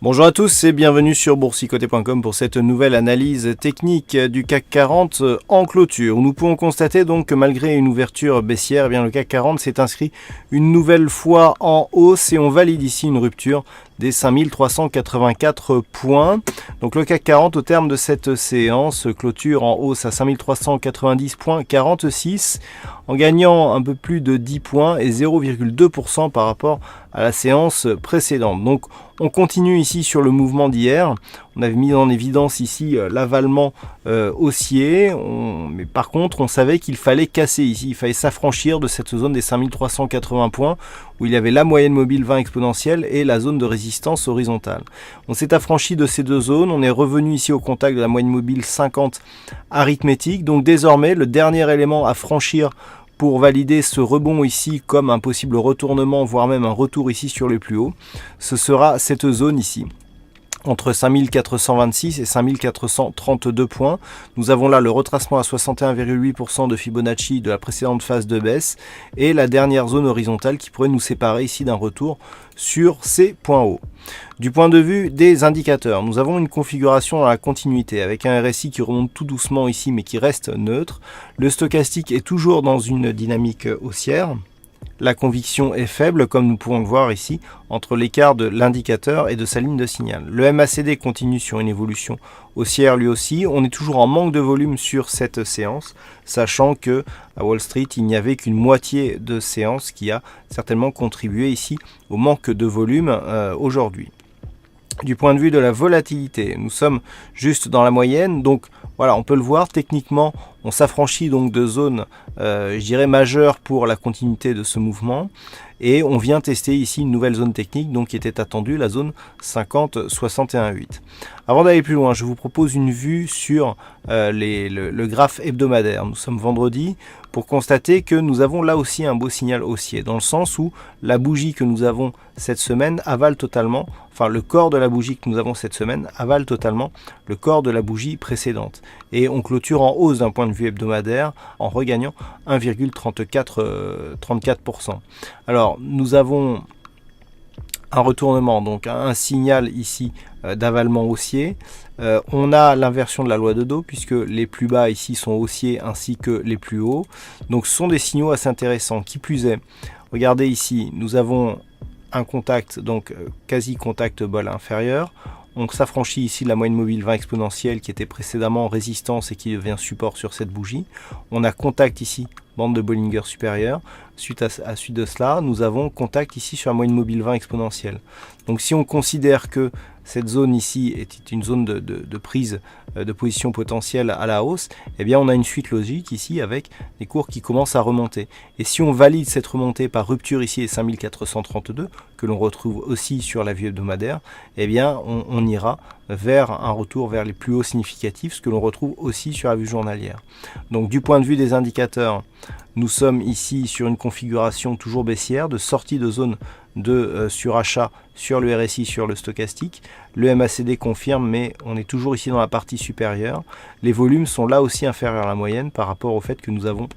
Bonjour à tous et bienvenue sur boursicoté.com pour cette nouvelle analyse technique du CAC 40 en clôture. Nous pouvons constater donc que malgré une ouverture baissière, le CAC 40 s'est inscrit une nouvelle fois en hausse et on valide ici une rupture des 5384 points. Donc le CAC 40 au terme de cette séance clôture en hausse à 5390,46 en gagnant un peu plus de 10 points et 0,2% par rapport à la séance précédente. Donc on continue ici sur le mouvement d'hier. On avait mis en évidence ici l'avalement haussier, mais par contre on savait qu'il fallait casser ici, il fallait s'affranchir de cette zone des 5380 points où il y avait la moyenne mobile 20 exponentielle et la zone de résistance horizontale. On s'est affranchi de ces deux zones, on est revenu ici au contact de la moyenne mobile 50 arithmétique. Donc désormais le dernier élément à franchir pour valider ce rebond ici comme un possible retournement, voire même un retour ici sur les plus hauts, ce sera cette zone ici, entre 5426 et 5432 points. Nous avons là le retracement à 61,8% de Fibonacci de la précédente phase de baisse et la dernière zone horizontale qui pourrait nous séparer ici d'un retour sur ces points hauts. Du point de vue des indicateurs, nous avons une configuration dans la continuité avec un RSI qui remonte tout doucement ici mais qui reste neutre. Le stochastique est toujours dans une dynamique haussière. La conviction est faible, comme nous pouvons le voir ici, entre l'écart de l'indicateur et de sa ligne de signal. Le MACD continue sur une évolution haussière lui aussi. On est toujours en manque de volume sur cette séance, sachant que à Wall Street, il n'y avait qu'une moitié de séance qui a certainement contribué ici au manque de volume aujourd'hui. Du point de vue de la volatilité, nous sommes juste dans la moyenne, donc voilà, on peut le voir, techniquement, on s'affranchit donc de zones, je dirais, majeures pour la continuité de ce mouvement. Et on vient tester ici une nouvelle zone technique donc qui était attendue, la zone 50-61,8. Avant d'aller plus loin, je vous propose une vue sur le graphe hebdomadaire. Nous sommes vendredi pour constater que nous avons là aussi un beau signal haussier, dans le sens où la bougie que nous avons cette semaine avale totalement, enfin le corps de la bougie que nous avons cette semaine avale totalement le corps de la bougie précédente. Et on clôture en hausse d'un point de vue hebdomadaire en regagnant 1,34%. Alors nous avons un retournement, donc un signal ici d'avalement haussier. On a l'inversion de la loi de Dow puisque les plus bas ici sont haussiers ainsi que les plus hauts. Donc ce sont des signaux assez intéressants. Qui plus est, regardez ici, nous avons un contact, donc quasi contact bol inférieur. On s'affranchit ici de la moyenne mobile 20 exponentielle qui était précédemment résistance et qui devient support sur cette bougie. On a contact ici, bande de Bollinger supérieure. Suite de cela, nous avons contact ici sur la moyenne mobile 20 exponentielle. Donc si on considère que cette zone ici est une zone de prise de position potentielle à la hausse, eh bien on a une suite logique ici avec des cours qui commencent à remonter. Et si on valide cette remontée par rupture ici des 5432, que l'on retrouve aussi sur la vue hebdomadaire, eh bien on ira vers un retour vers les plus hauts significatifs, ce que l'on retrouve aussi sur la vue journalière. Donc du point de vue des indicateurs, nous sommes ici sur une configuration toujours baissière de sortie de zone de surachat sur le RSI, sur le stochastique. Le MACD confirme, mais on est toujours ici dans la partie supérieure. Les volumes sont là aussi inférieurs à la moyenne par rapport au fait que nous avons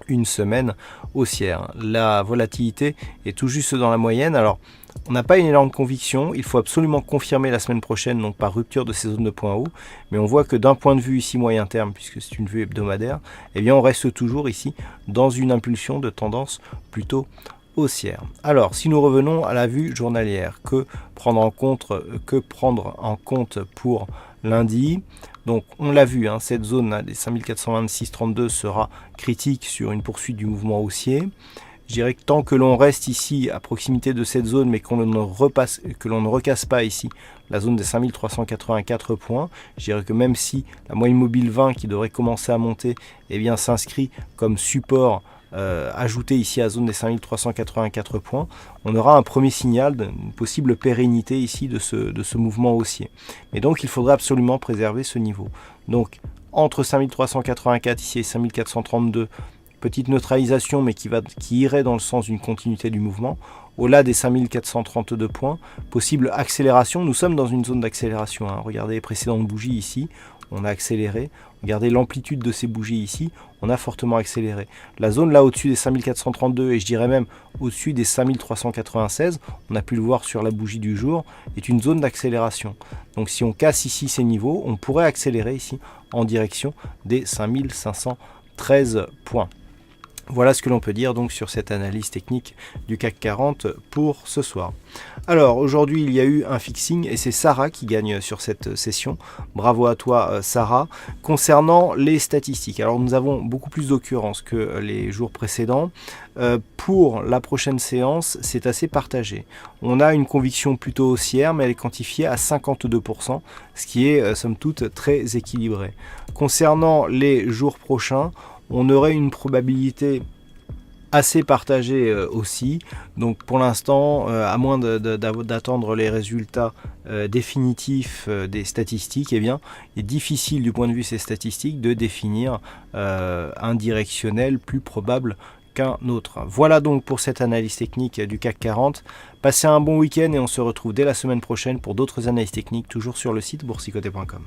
une semaine haussière. La volatilité est tout juste dans la moyenne. Alors, on n'a pas une énorme conviction, il faut absolument confirmer la semaine prochaine, donc par rupture de ces zones de points hauts, mais on voit que d'un point de vue ici moyen terme, puisque c'est une vue hebdomadaire, eh bien on reste toujours ici dans une impulsion de tendance plutôt haussière. Alors, si nous revenons à la vue journalière, que prendre en compte pour lundi? Donc on l'a vu, cette zone des 5426,32 sera critique sur une poursuite du mouvement haussier. Je dirais que tant que l'on reste ici à proximité de cette zone, mais que l'on ne recasse pas ici la zone des 5384 points, je dirais que même si la moyenne mobile 20 qui devrait commencer à monter, eh bien s'inscrit comme support ajouté ici à la zone des 5384 points, on aura un premier signal d'une possible pérennité ici de ce mouvement haussier. Mais donc il faudra absolument préserver ce niveau. Donc entre 5384 ici et 5432, petite neutralisation mais qui irait dans le sens d'une continuité du mouvement. Au-delà des 5432 points, possible accélération, nous sommes dans une zone d'accélération. Regardez les précédentes bougies ici, on a accéléré. Regardez l'amplitude de ces bougies ici, on a fortement accéléré. La zone là au-dessus des 5432 et je dirais même au-dessus des 5396, on a pu le voir sur la bougie du jour, est une zone d'accélération. Donc si on casse ici ces niveaux, on pourrait accélérer ici en direction des 5513 points. Voilà ce que l'on peut dire donc sur cette analyse technique du CAC 40 pour ce soir. Alors aujourd'hui il y a eu un fixing et c'est Sarah qui gagne sur cette session. Bravo à toi Sarah. Concernant les statistiques, alors nous avons beaucoup plus d'occurrences que les jours précédents. Pour la prochaine séance, c'est assez partagé. On a une conviction plutôt haussière, mais elle est quantifiée à 52%, ce qui est somme toute très équilibré. Concernant les jours prochains, on aurait une probabilité assez partagée aussi. Donc pour l'instant, à moins d'attendre les résultats définitifs des statistiques, eh bien, il est difficile du point de vue de ces statistiques de définir un directionnel plus probable qu'un autre. Voilà donc pour cette analyse technique du CAC 40. Passez un bon week-end et on se retrouve dès la semaine prochaine pour d'autres analyses techniques, toujours sur le site boursicoté.com.